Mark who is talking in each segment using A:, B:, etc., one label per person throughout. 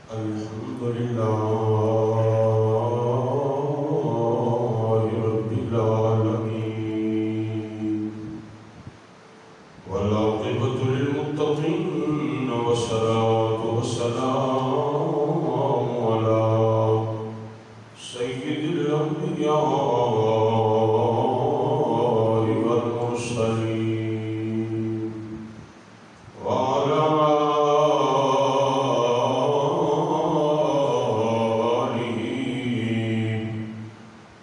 A: الحمد لله رب العالمين والعاقبة للمتقين والصلاة والسلام على سيد الأنبياء والمرسلين وعلى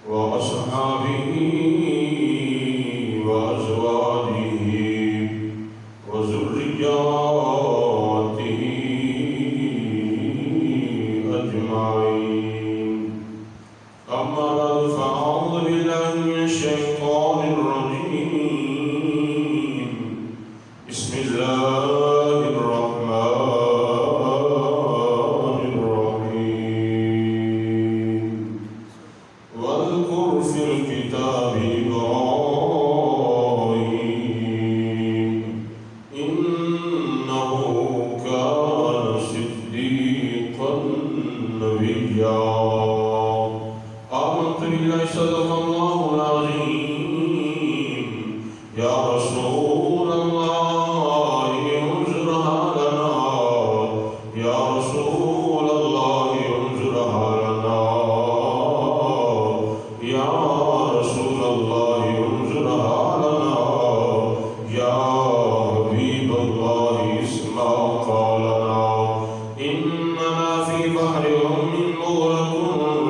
A: وأصحابه وأزواجه وذرياته أجمعين أما بعد فأعوذ بالله من الشيطان الرجيم بسم الله الرحمن الرحيم واذكر في الكتاب إبراهيم إنه كان صديقا نبيا آمنت بالله صدق الله العظيم يا رسول الله انظرها لنا يا رسول الله انظرها لنا يا رسول الله انظرها لنا يا حبيب الله اسمع قولنا إننا في بحر مغرقون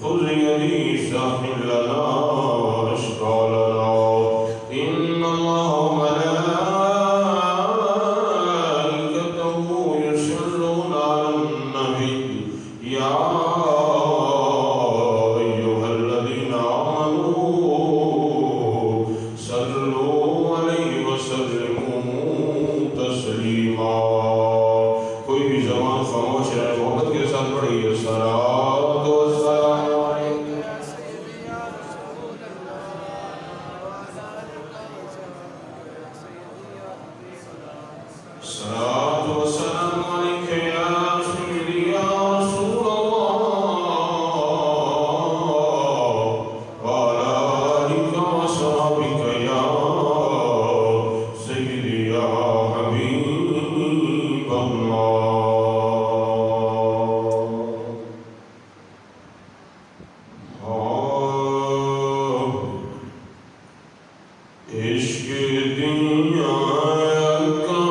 A: خذ يدي ساحل لنا واشقى لنا إن الله وملائكته يصلون على النبي يا أيها الذين آمنوا صلوا عليه وسلموا تسليما کوئی بھی زبان خاموش رہے محبت کے ساتھ پڑھئیے صلاۃ و سلام صلاۃ و سلام علیک یا سیدی یا رسول اللہ وعلی آلک و صحابک یا سیدی یا حبیب اللہ عشق دنیا کا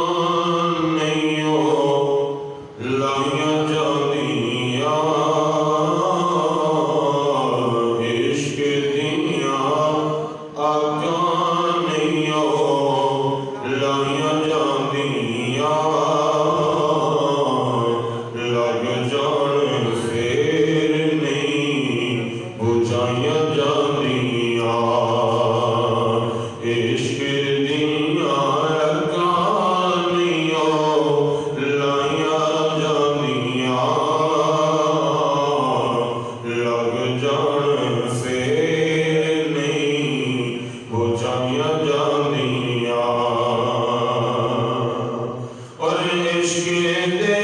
A: نہیں لایا جانیا عشق دنیا کا نہیں لایا جانیا لگ جان پھر نہیں بجھایا جانیا عشق دنیا کا نہیں لایا جانیا لگ جان پھر نہیں بجھایا جانیا اور عشق دے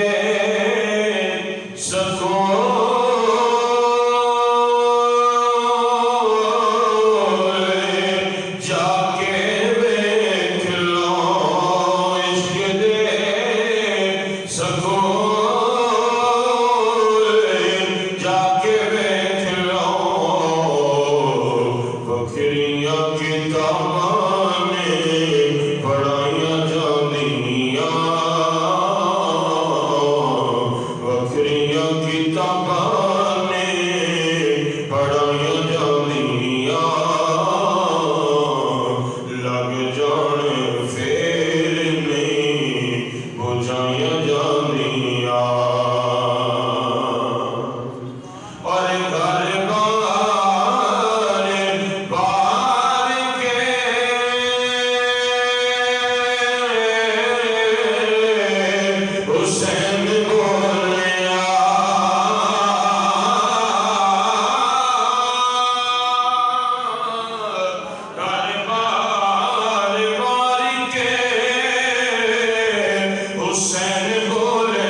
A: حسین بولے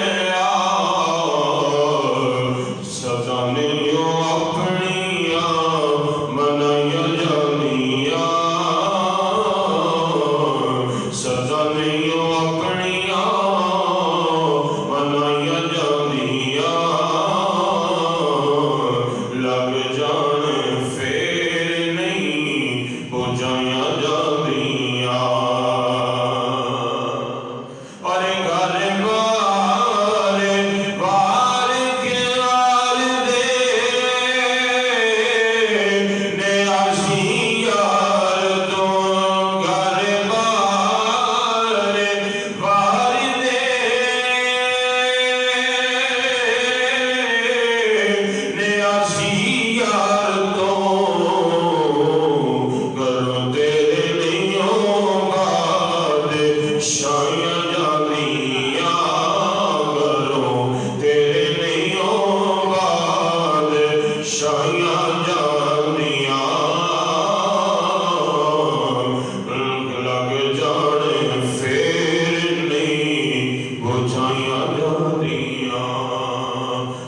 A: بجھائیاں جاندیاں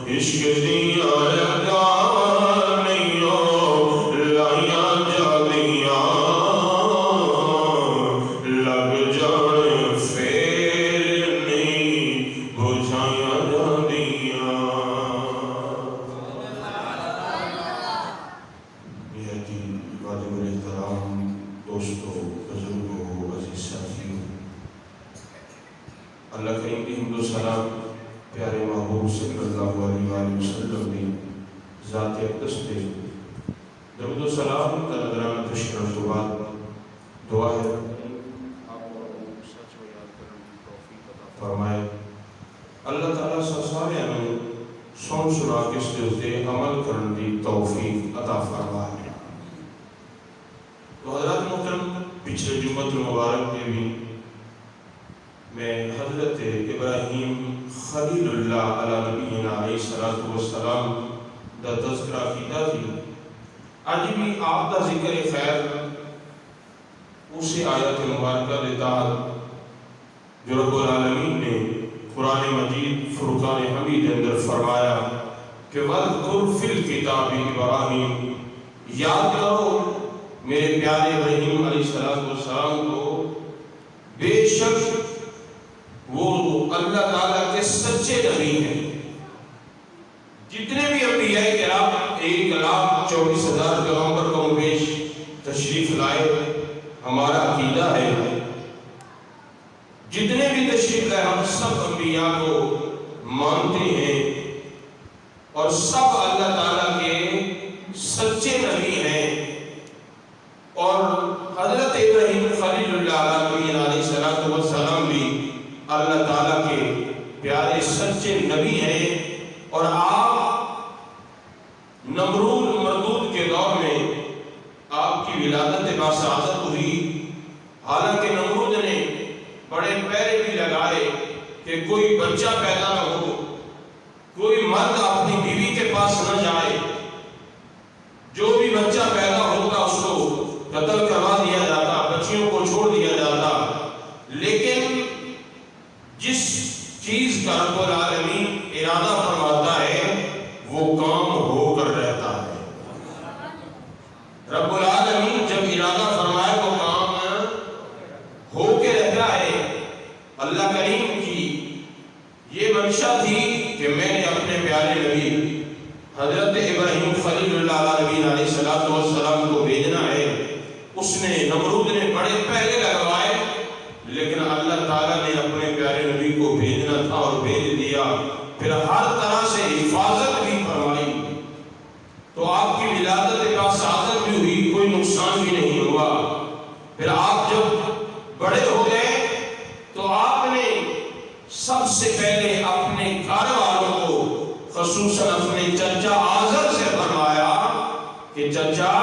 A: عشق دیاں لگا اللہ کریم کی حمد و ثنا پیارے محبوب صلی اللہ علیہ وآلہ وسلم نے ذات اقدس نے درود و سلام کا نظرانہ پیش کرنے کے بعد دعا ہے آپ اور سچ و یاد کرنے کی توفیق عطا فرمائے اللہ تعالیٰ سارے سن سنا کے اس کے عمل کرنے کی توفیق عطا فرمائے تو حضرات محترم پچھلے جمعہ المبارک میں بھی میں حضرت ابراہیم خلیل اللہ علیہ نبینا علیہ السلام دا تذکرہ کیتا تھی آج بھی آپ دا ذکر خیر اسی آیت مبارکہ دیتا جو رب العالمین نے قرآن مجید فرقان حمید اندر فرمایا کہ وَاذْكُرْ فِي الْكِتَابِ ابراہیم یاد کرو میرے پیارے ابراہیم علیہ السلام کو بے شک وہ اللہ تعالیٰ کے سچے نبی ہیں جتنے بھی انبیاء کرام 1,24,000 پیغمبر کو پیش تشریف لائے ہمارا عقیدہ ہے جتنے بھی تشریف لائے ہم سب انبیاء کو مانتے ہیں اور سب اللہ تعالیٰ کے سچے نبی ہیں اور حضرت ابراہیم خلیل اللہ علیہ السلام بھی اللہ تعالیٰ کے پیارے سچے نبی ہیں اور آپ نمرود مردود کے دور میں آپ کی ولادت باسعادت ہوئی حالانکہ نمرود نے بڑے پہرے بھی لگائے کہ کوئی بچہ پیدا نہ ہو کوئی مرد اپنی بیوی کے پاس نہ جائے جو بھی بچہ پیدا ہوتا اس کو قتل کروا دیا جاتا بچیوں کو چھوڑ دیا جاتا لیکن جس چیز کا رب العالمین ارادہ فرماتا ہے وہ کام ہو کر رہتا ہے رب العالمین جب ارادہ فرمائے وہ کام ہو کے رہتا ہے اللہ کریم کی یہ منشا تھی کہ میں نے اپنے پیارے نبی حضرت ابراہیم خلیل اللہ علیہ السلام کو بھیجنا ہے اس نے نمرود نے بڑے پہلے لگوائے لیکن اللہ تعالیٰ نے اپنے پیارے نبی کو بھیجنا تھا اور بھیج دیا پھر ہر طرح سے حفاظت بھی فرمائی تو آپ کی ولادت باسعادت بھی ہوئی کوئی نقصان بھی نہیں ہوا پھر آپ جب بڑے ہو گئے تو آپ نے سب سے پہلے اپنے گھر والوں کو خصوصاً اپنے چچا آزر سے فرمایا کہ چچا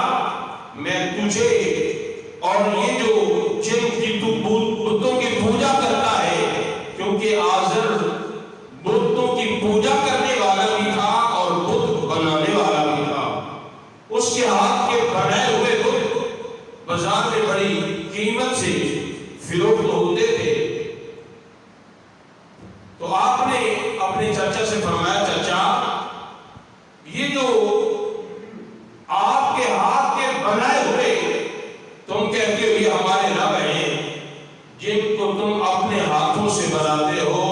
A: میں تجھے اور یہ جو جن کی تو بتوں کی پوجا کرتا ہے کیونکہ آزر بتوں کی پوجا کرنے والا بھی تھا اور بت بنانے والا بھی تھا اس کے ہاتھ کے بنائے ہوئے بت بازار میں بڑی قیمت سے فروخت ہوتے تھے تو آپ نے اپنے چچا سے فرمایا چچا یہ جو آپ کے ہاتھ کے بنائے ہوئے تم کہتے ہو یہ ہمارے رب ہیں جن کو تم اپنے ہاتھوں سے بناتے ہو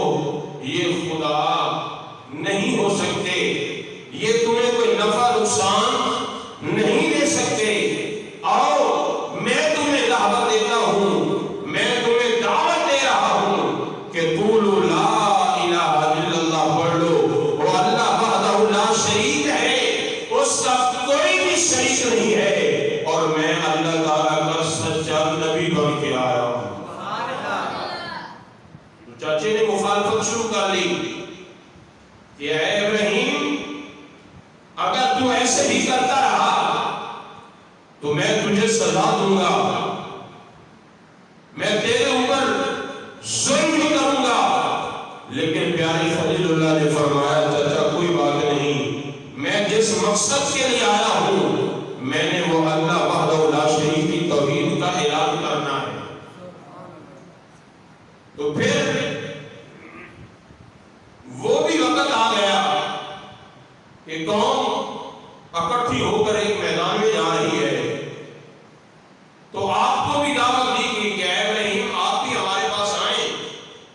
A: یہ خدا نہیں ہو سکتے یہ تمہیں کوئی نفع نقصان نہیں دے سکتے آؤ میں تمہیں دعوت دیتا ہوں میں تمہیں دعوت دے رہا ہوں کہ قولوا لا الہ الا اللہ پڑھ لو وہ اللہ وحدہ لا شریک ہے اس کا کوئی بھی شریک نہیں ہے اور میں اللہ تعالیٰ کا سچا نبی بن کے آیا ہوں تو چاچے نے مخالفت شروع کر لی کہ اے ابراہیم اگر تو ایسے ہی کرتا رہا تو میں تجھے سزا دوں گا میں تیرے اوپر ظلم بھی کروں گا لیکن پیارے خلیل اللہ نے فرمایا چچا کوئی بات نہیں میں جس مقصد کے لیے آیا ہوں میں نے وہ اللہ وحدہ لا شریک کی توحید کا اعلان کرنا ہے تو پھر وقت آ گیا کہ قوم اکٹھی ہو کر ایک میدان میں جا رہی ہے، تو آپ کو بھی دعوت دی گئی کہ اے ابراہیم آپ بھی ہمارے پاس آئیں،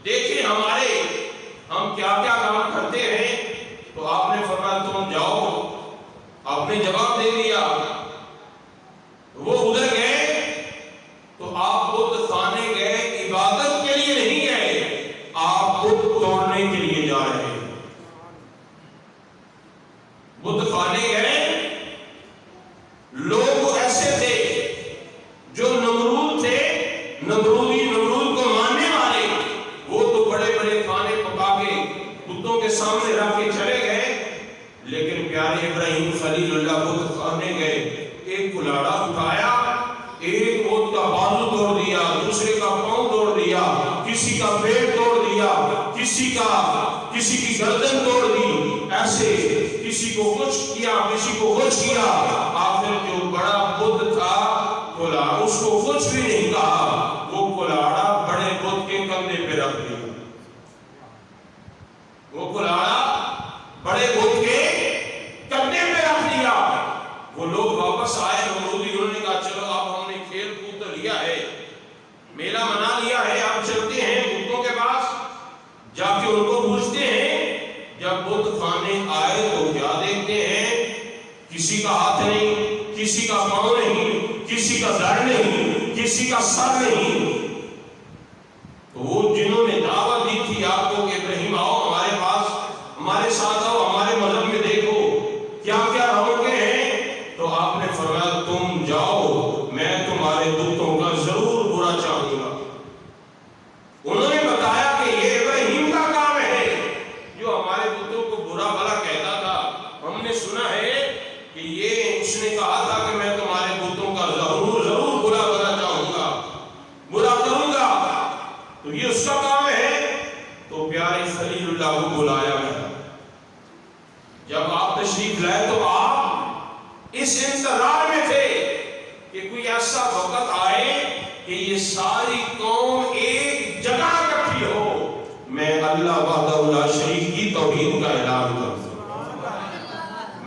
A: دیکھیں ہم کیا کیا کام کرتے ہیں۔ تو آپ نے فرمایا تم جاؤ، آپ نے جواب دے دیا۔ وہ ادھر گئے تو آپ بت خانے گئے، عبادت کے لیے نہیں گئے، آپ بت توڑنے کے لیے جا رہے ہیں۔ بت خانے گئے، لوگ ایسے تھے جو نمرود تھے، نمرود کو ماننے والے، وہ تو بڑے بڑے کھانے پکا کے بتوں کے سامنے رکھ کے چلے گئے، لیکن پیارے ابراہیم خلیل اللہ بت خانے گئے، ایک کلاڑا اٹھایا، ایک بت کا بازو توڑ دیا، دوسرے کا پاؤں توڑ دیا، کسی کا پیٹ توڑ دیا، کسی کی گردن توڑ دی، ایسے کسی کو کچھ کیا، کسی کو کچھ کیا۔ آخر جو بڑا بت تھا کلاڑا، اس کو کچھ بھی نہیں کہا، وہ کلاڑا بڑے بت کے کندھے پہ رکھ دیا، وہ کلاڑا بڑے بت کے کندھے پہ رکھ دیا۔ وہ لوگ واپس آئے، نمرودی، انہوں نے کہا چلو اب ہم نے کھیل کود تو لیا ہے، میلہ منا لیا ہے، اب چلتے ہیں بتوں کے پاس، جا کے ان کو پوچھتے ہیں۔ جب بت خانے آئے تو کیا دیکھتے ہیں؟ کسی کا ہاتھ نہیں، کسی کا پاؤں نہیں، کسی کا دھڑ نہیں، کسی کا سر نہیں۔ تو وہ جنہوں نے دعوت دی تھی آپ کو کہ ابراہیم آؤ ہمارے پاس، ہمارے ساتھ آؤ، ہمارے مذہب میں دیکھو کیا کیا رہو گے ہیں، تو آپ نے فرمایا تم جاؤ، میں تمہارے بتوں کا ضرور برا چاہوں گا۔ انہوں نے بتایا کہ یہ ابراہیم کا کام ہے جو ہمارے بتوں کو برا بھلا کہتا تھا، ہم نے سنا ہے کہ یہ اس نے کہا تھا کہ میں تمہارے بتوں کا ضرور برا بھلا چاہوں گا، برا کروں گا، تو یہ اس کا کام ہے۔ تو پیارے خلیل اللہ کو بلایا گیا۔ جب آپ تشریف لائے تو آپ اس انتظار میں تھے کہ کوئی ایسا وقت آئے کہ یہ ساری قوم ایک جگہ اکٹھی ہو، میں اللہ وحدہ لا شریک کی توحید کا اعلان کروں،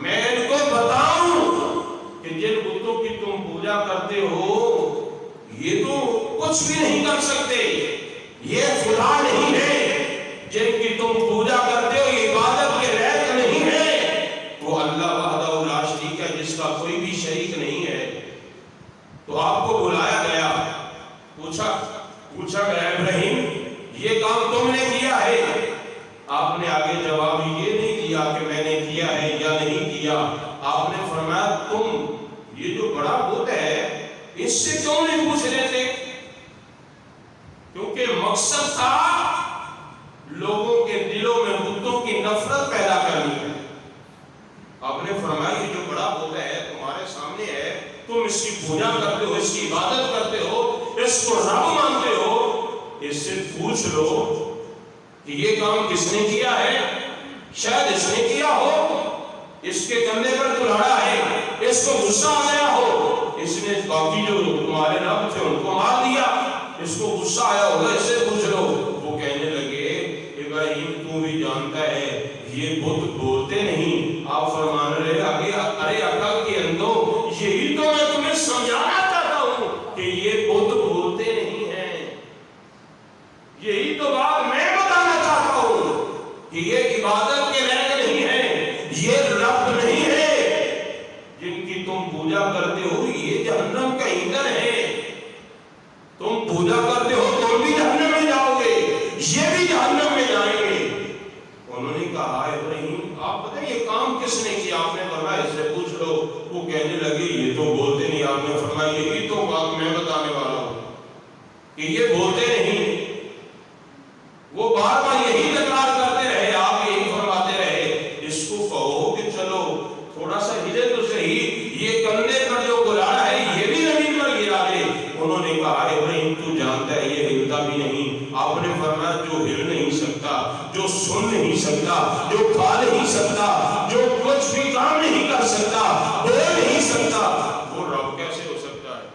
A: میں ان کو بتاؤں کہ جن بتوں کی تم پوجا کرتے ہو یہ تو کچھ بھی نہیں کر سکتے، یہ خدا نہیں ہے، جن کی تم پوجا کرتے ہو یہ عبادت کے لائق نہیں ہے، وہ اللہ وحدہ لا شریک ہے جس کا کوئی بھی شریک نہیں ہے۔ تو آپ کو بلایا گیا، پوچھا گیا ابراہیم یہ کام تم نے کیا ہے؟ آپ نے آگے جواب یہ نہیں دیا کہ میں نے کیا ہے یا نہیں کیا، آپ نے فرمایا تم یہ جو بڑا بت ہے اس سے کیوں نہیں پوچھ رہے تھے؟ کیونکہ مقصد تھا لوگوں کے دلوں میں بتوں کی نفرت پیدا کرنی ہے۔ آپ نے فرمایا یہ جو بڑا بت ہے تمہارے سامنے ہے، تم اس کی پوجا کرتے ہو، اس کی عبادت کرتے ہو، اس کو رب مانتے ہو، اس سے پوچھ لو کہ یہ کام کس نے کیا ہے، شاید اس نے کیا ہو، اس کے کندھے پر کلاڑا ہے، اس کو غصہ آ گیا ہو، اس نے باقی جو تمہارے رب تھے ان کو مار دیا، اس کو غصہ آیا ہوگا، اس سے پوچھ لو۔ وہ کہنے لگے ابراہیم تو بھی جانتا ہے یہ بت بولتے نہیں۔ آپ فرمان رہے آگے ارے عقل کے اندو، یہی تو میں تمہیں سمجھانا چاہتا ہوں کہ یہ بت بولتے نہیں ہیں، یہی تو بات میں بتانا چاہتا ہوں کہ یہ عبادت کے لائق نہیں ہے، یہ رب نہیں ہے، جن کی تم پوجا کرتے ہو یہ جہنم کا ایندھن ہے، تم پوجا کرتے ہو تم بھی جہنم میں جاؤ گے، یہ بھی جہنم میں جائیں گے۔ انہوں نے کہا ابراہیم آپ پتہ یہ کام کس نے کیا؟ آپ نے فرمایا اس سے پوچھ لو۔ وہ کہنے لگے یہ تو بولتے نہیں۔ آپ نے فرمایا یہی تو بات میں بتانے والا ہوں کہ یہ بولتے نہیں، وہ بار بار یہی تکرار کرتے رہے، آپ یہی فرماتے رہے، اس کو کہو کہ چلو تھوڑا سا ہلے تو صحیح، یہ کندھے پر جو کلاڑا ہے یہ بھی زمین پر گرا دے۔ انہوں نے کہا ابراہیم تو جانتا ہے یہ ہلتا بھی نہیں۔ آپ نے فرمایا جو ہل نہیں سکتا، جو سن نہیں سکتا، جو کھا نہیں سکتا، جو کچھ بھی کام نہیں کر سکتا، بول نہیں سکتا، وہ رب کیسے ہو سکتا ہے؟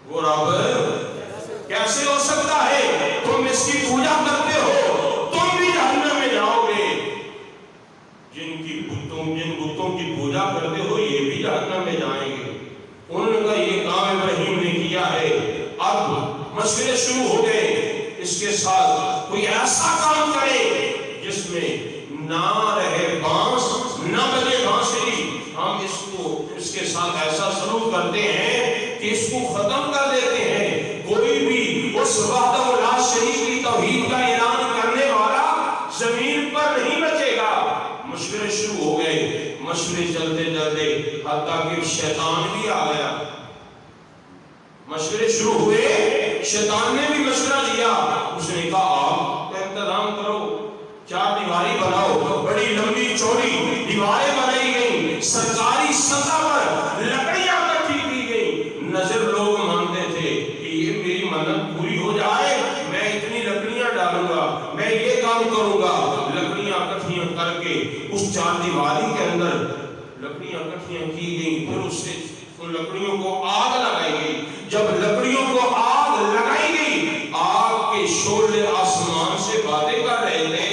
A: وہ رب کیسے ہو سکتا ہے؟ تم اس کی پوجا کرتے ہو تم بھی جہنم میں جاؤ گے، مشورے شروع ہو گئے، مشورے چلتے چلتے حتیٰ کہ شیطان بھی آ گیا. مشورے شروع ہوئے، شیطان نے بھی مشورہ دیا. اس نے کہا آپ کا انتظام کرو، چار دیواری بناؤ. بڑی لمبی چوڑی دیواریں بنائی گئیں، سرکاری سطح پر لکڑیاں اکٹھی کی گئیں. نظر لوگ مانتے تھے کہ یہ میری منت پوری ہو جائے، میں اتنی لکڑیاں ڈالوں گا، میں یہ کام کروں گا. لکڑیاں اکٹھیاں کر کے اس چار دیواری کے اندر لکڑیاں اکٹھیاں کی گئیں. پھر اس سے ان لکڑیوں کو آگ لگائی گئی. جب لکڑیوں کو آگ لگائی گئی، آگ کے شعلے آسمان سے باتیں کر رہے تھے.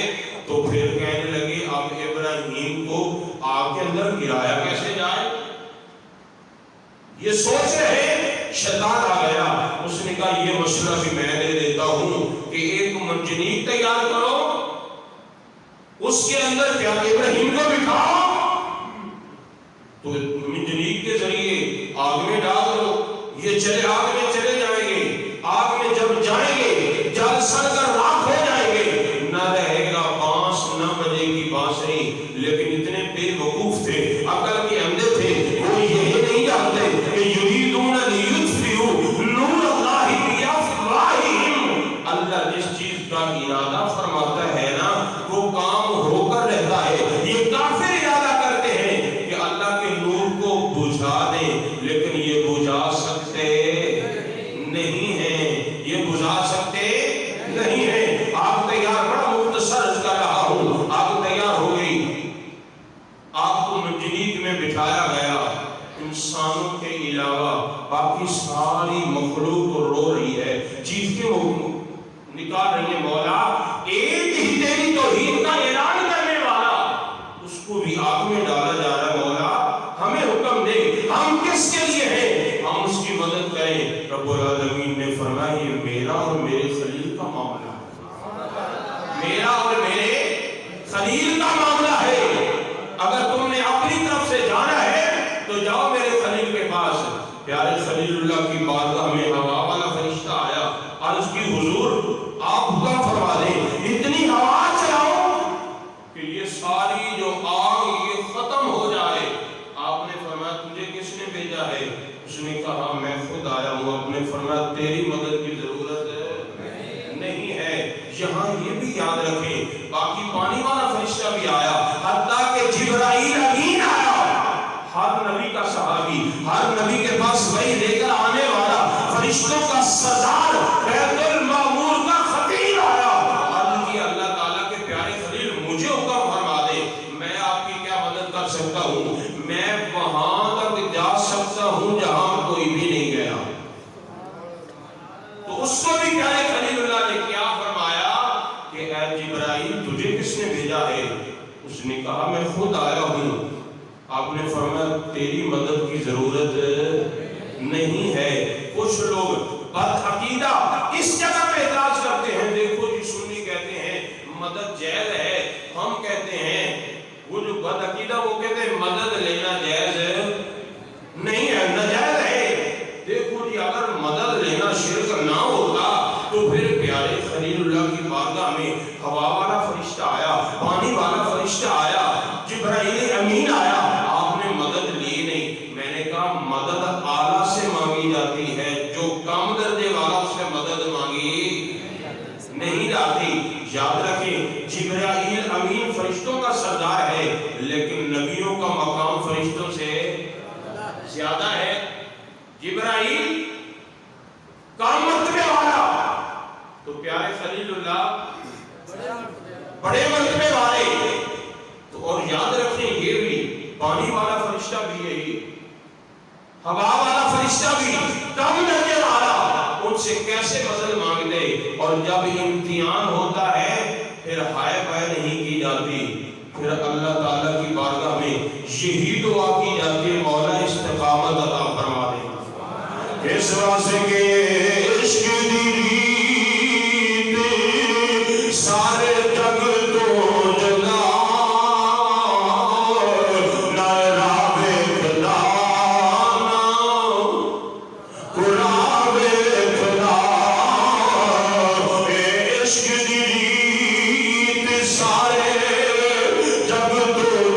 A: تو پھر کہنے لگے اب ابراہیم کو آگ کے اندر گرایا کیسے جائے. یہ سوچ رہے، شیطان آ گیا. اس نے کہا یہ مشورہ بھی میں دے دیتا ہوں کہ ایک منجنیق تیار کرو، اس کے اندر پیارے ابراہیم کو بٹھاؤ، تو منجنیق کے ذریعے آگ میں ڈال دو. یہ چلے آگ میں چلے جائیں گے. آگ میں جب جائیں گے جل سڑ کر راکھ ہو جائیں گے. نہ رہے گا بانس نہ بجے گی بانسری. لیکن اتنے بے وقوف تھے، عقل کے اندھے تھے، وہ یہ نہیں جانتے کہ یریدون لیطفئوا نور اللہ بافواہہم. اللہ جس چیز کا ارادہ فرماتا ہے نا وہ کام ہو کر رہتا ہے. یہ کافر ارادہ کرتے ہیں کہ اللہ کے نور کو بجھا دیں، لیکن یہ بجھا سکتے نہیں ہیں. یہ بجھا سکتے نہیں ہیں. آگ تیار، بڑا مختصر عرض کر رہا ہوں. آگ تیار ہو گئی، آگ کو منجنیق میں بٹھایا گیا. انسانوں کے علاوہ باقی ساری مخلوق رو رہی ہے، چیخ کے نکال رہی ہے. مولا ایک ہی تیری توحید کا اعلان کرنے والا، اس کو بھی آگ میں ڈالا جا رہا ہے. مولا ہمیں حکم دے، ہم کس کے لیے ہیں، ہم اس کی مدد کریں. رب العالمین نے فرمایا یہ میرا اور میرے خلیل کا معاملہ ہے، میرا اور میرے خلیل کا معاملہ ہے. اگر تم نے اپنی طرف سے جانا ہے تو جاؤ میرے خلیل کے پاس. پیارے خلیل اللہ کی بارگاہ میں ہوا والا فرشتہ آیا، عرض کی حضور آپ حکم فرما دیں، اتنی ہوا چلاؤ کہ یہ ساری جو آگ یہ ختم ہو جائے. آپ نے فرمایا تجھے کس نے بھیجا ہے؟ اس نے کہا میں خود آیا ہوں. آپ نے فرمایا تیری مدد کی ضرورت نہیں ہے. یہاں یہ بھی یاد رکھیں باقی پانی والا فرشتہ بھی آیا، حتیٰ کہ جبرائیل امین آیا. ہر نبی کا صحابی، ہر نبی کے پاس وحی لے کر آنے والا فرشتوں کا سردار بیت المعمور کا خطیب آیا. عرض کی اللہ تعالیٰ کے پیارے خلیل مجھے حکم فرما دے، میں آپ کی کیا مدد کر سکتا ہوں. میں وہاں تک جا سکتا ہوں جہاں کوئی بھی نہیں گیا. تو اس کو بھی پیارے خلیل اللہ نے کیا فرمایا کہ اے جبرائیل تجھے کس نے بھیجا ہے؟ اس نے کہا میں خود آیا ہوں. آپ نے فرمایا تیری مدد کی ضرورت نہیں ہے. کچھ لوگ بد عقیدہ اس جگہ پہ اعتراض کرتے ہیں. دیکھو جی سنی کہتے ہیں مدد جائز ہے، ہم کہتے ہیں وہ جو بد عقیدہ وہ کہتے ہیں مدد لینا جائز نہیں ہے، ناجائز ہے. دیکھو جی اگر مدد لینا شرک نہ ہوتا تو پھر پیارے خلیل اللہ کی بارگاہ میں ہوا والا فرشتہ آیا، پانی والا فرشتہ آیا، جبرائیل امین آیا. آپ نے مدد لی نہیں. میں نے کہا مدد اعلیٰ سے مانگی جاتی ہے، جو کم درجے والا اس سے مدد مانگی نہیں جاتی. یاد رکھیں جبرائیل امین فرشتوں کا سردار ہے، لیکن نبیوں کا مقام فرشتوں سے زیادہ ہے. جبرائیل کام مرتبے والا، تو پیارے خلیل اللہ بڑے مرتبے والے. تو اور یاد رکھیں یہ بھی پانی والا فرشتہ بھی یہی، ہوا والا فرشتہ بھی کم درجے والا. ان سے کیسے مدد مانگتے؟ اور جب امتحان ہوتا ہے پھر ہائے بائے نہیں کی جاتی، پھر اللہ تعالیٰ کی بارگاہ میں یہی دعا کی جاتی ہے مولا استقامت عطا فرما دے. اس واسطے کے عشق دی ریت سارے جگ تو جدا
B: جگ تو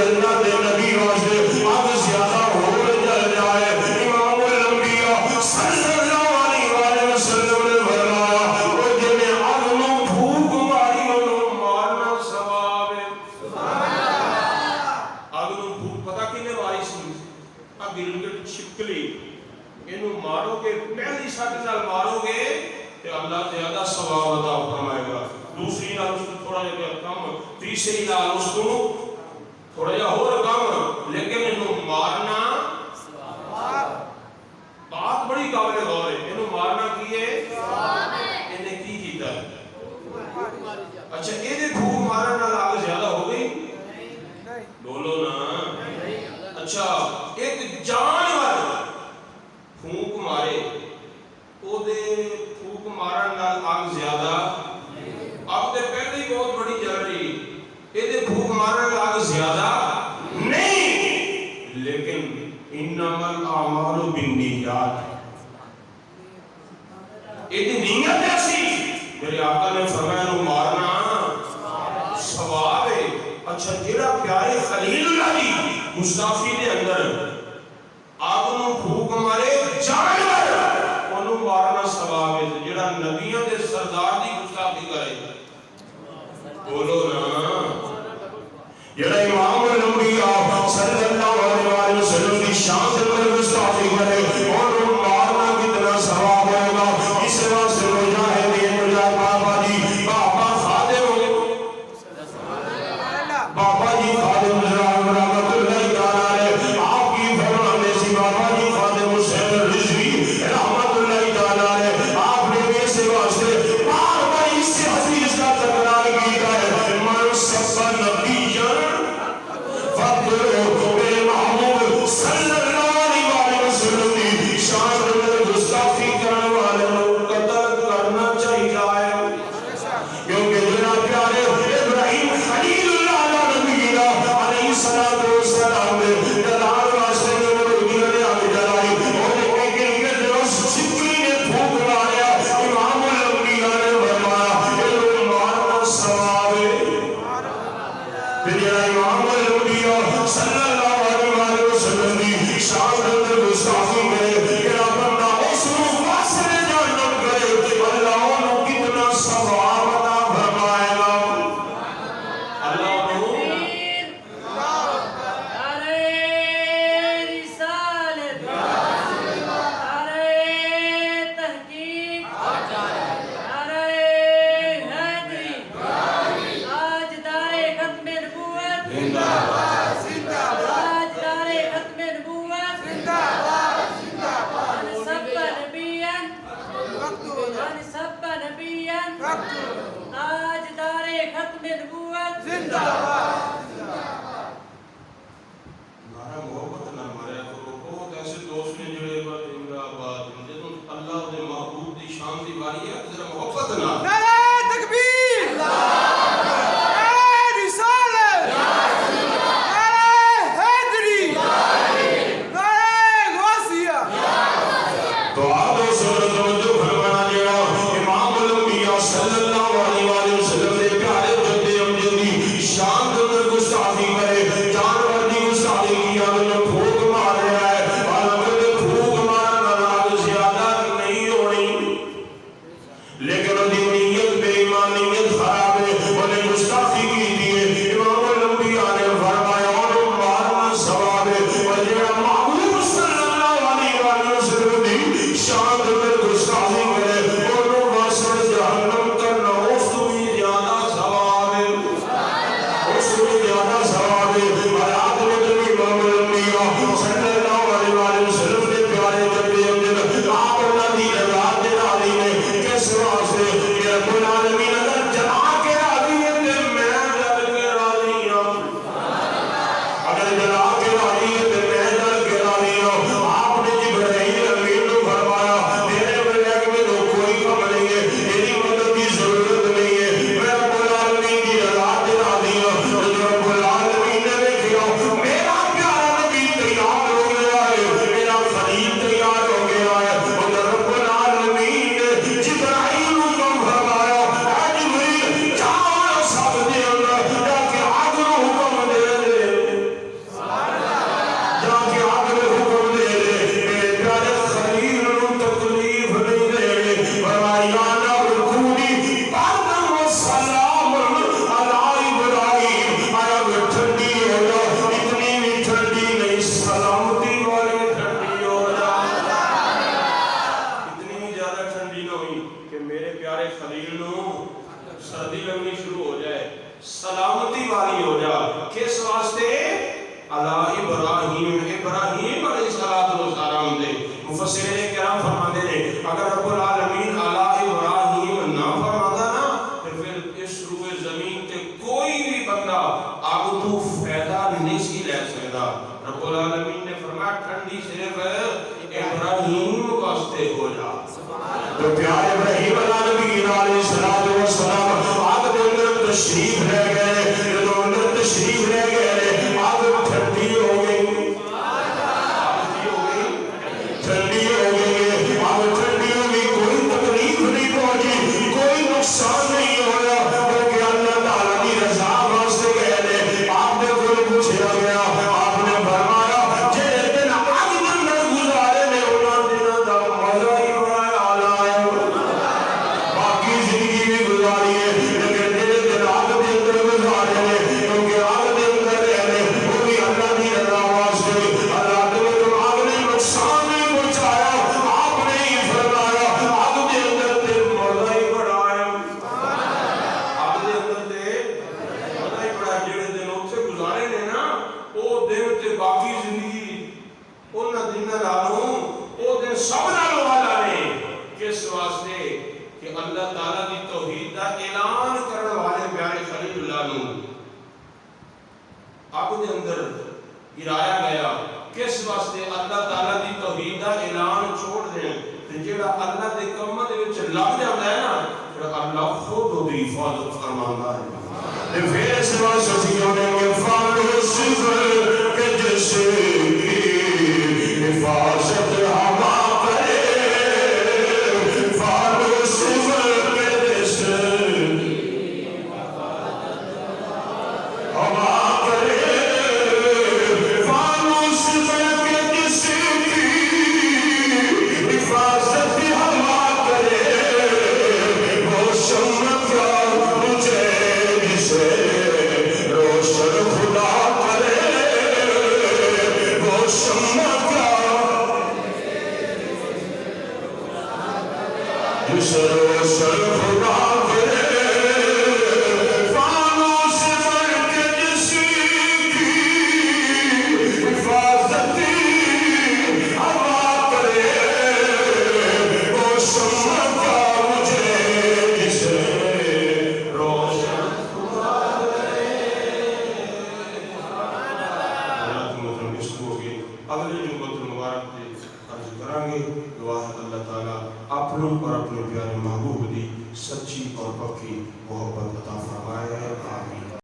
A: اللہ دے نبی واسطے اگ زیادہ ہو جل جائے امام الانبیاء صلی اللہ علیہ وسلم نے فرمایا وہ جن اگ نو پھونک ماری انہوں مارنا ثواب ہے سبحان اللہ اگ نو پھونک پتہ کنے ماری سی اگ گلگٹ چھپکلی انہوں مارو گے پہلی سٹ نال مارو گے کہ اللہ زیادہ ثواب عطا فرمائے گا دوسری نال اس کو تھوڑا جا کم تیسری نال اس کو تھوڑا جا اور کم لیکن انہوں مارنا بات بڑی قابل غور ہے انہوں مارنا کیے انہیں کی کیتا ہے اچھا یہ پھوک مارنا نال آگ زیادہ ہو گئی بولو نا اچھا ایک جانور پھوک مارے او دے پھوک مارن نال آگ زیادہ اب تے پہلے ہی بہت بڑی جل رہی اے دے پھوک مارن نال آگ زیادہ نہیں لیکن انما الاعمال بالنیات اے دی نیت ایسی میرے آقا نے فرمایا نو مارنا ثواب ہے اچھا جیڑا پیارے خلیل اللہ دی گستاخی دے اندر آگ نو پھوک مارے جانور انہوں مارنا ثواب ہے جڑا نبیوں دے سردار دی گستاخی کرے بولو نا جڑا امام الانبیاء صلی اللہ علیہ وسلم کی شان دے اندر گستاخی کرے انہوں مارنا کتنا ثواب ہوئے گا اس واسطے مجاہدین مجاہد بابا جی بابا خادم بابا جی خادم رحمت اللہ تعالی آپ کی فرمانے سی بابا جی خادم حسین ابراہیم ابراہیم علیہ السلام دے مفسرین کرام فرماتے ہیں اگر رب العالمین علی ابراہیم نہ فرماتا نا پھر اس روئے زمین تے کوئی بھی بندہ آگ تو فائدہ نہیں سی لے سکتا. رب العالمین نے فرمایا ٹھنڈی صرف ابراہیم واسطے ہو جا. تو پیارے ابراہیم علیہ السلام آگ دے اندر تشریف لے گئے. جدو اندر تشریف لے گئے آگ ٹھنڈی ہو گئی. ٹھنڈی ہو گئی آگ ٹھنڈی ہو گئی. کوئی تکلیف نہیں پہنچی, کوئی نقصان نہیں ہویا, کیونکہ اللہ تعالیٰ کی رضا واسطے کہہ دے. آپ نے کوئی پوچھا گیا, آپ نے فرمایا جے دن آگ دے اندر گزارے نے انہاں دنوں دا مزہ ہی بڑا اعلیٰ ہے. باقی زندگی بھی گزاری ہے لیکن جے دن آگ دے اندر گزارے نے کیونکہ آگ دے اندر رہنے وہ بھی اللہ کی رضا واسطے. اللہ نے تو آگ نے نقصان نہیں پہنچایا, آپ نے ہی فرمایا آگ دے اندر تے مزہ ہی بڑا ہے. آگ دے اندر تے مزہ ہی بڑا ہے. جڑے دن اتنے گزارے نے نا وہ دن تے باقی زندگی انہاں دنوں نالوں وہ دن سب نالوں والا نے. کس واسطے کہ اللہ تعالیٰ کی توحید کا اعلان کرنے والے پیارے خلیل اللہ نو آگ دے اندر گرایا گیا. کس واسطے اللہ تعالیٰ کی توحید کا اعلان چھوڑ دیں تے جڑا اللہ دے کماں دے وچ لگ جاندا ہے نا پھر اللہ خود اودی حفاظت فرماندا ہے. تے پھر اس واسطے سیوں نے فالو صفر کہ جس کی حفاظت ہوا کرے. فالو صفر کہ جس کی ہوا کرے. فالو صفر کہ جس کی حفاظت ہوا کرے. وہ شمع کا مجھے جسے روشن خدا کرے. وہ شمع کا جسے روشن خدا کرے. فالو صفر کہ جس کی حفاظت ہوا کرے. وہ شمع کا مجھے جسے روشن خدا کرے. اگلے جمعۃ المبارک کے عرض کریں گے دعا ہے اللہ تعالیٰ اپنوں اور اپنے پیارے محبوب دی سچی اور پکی محبت عطا فرمائے.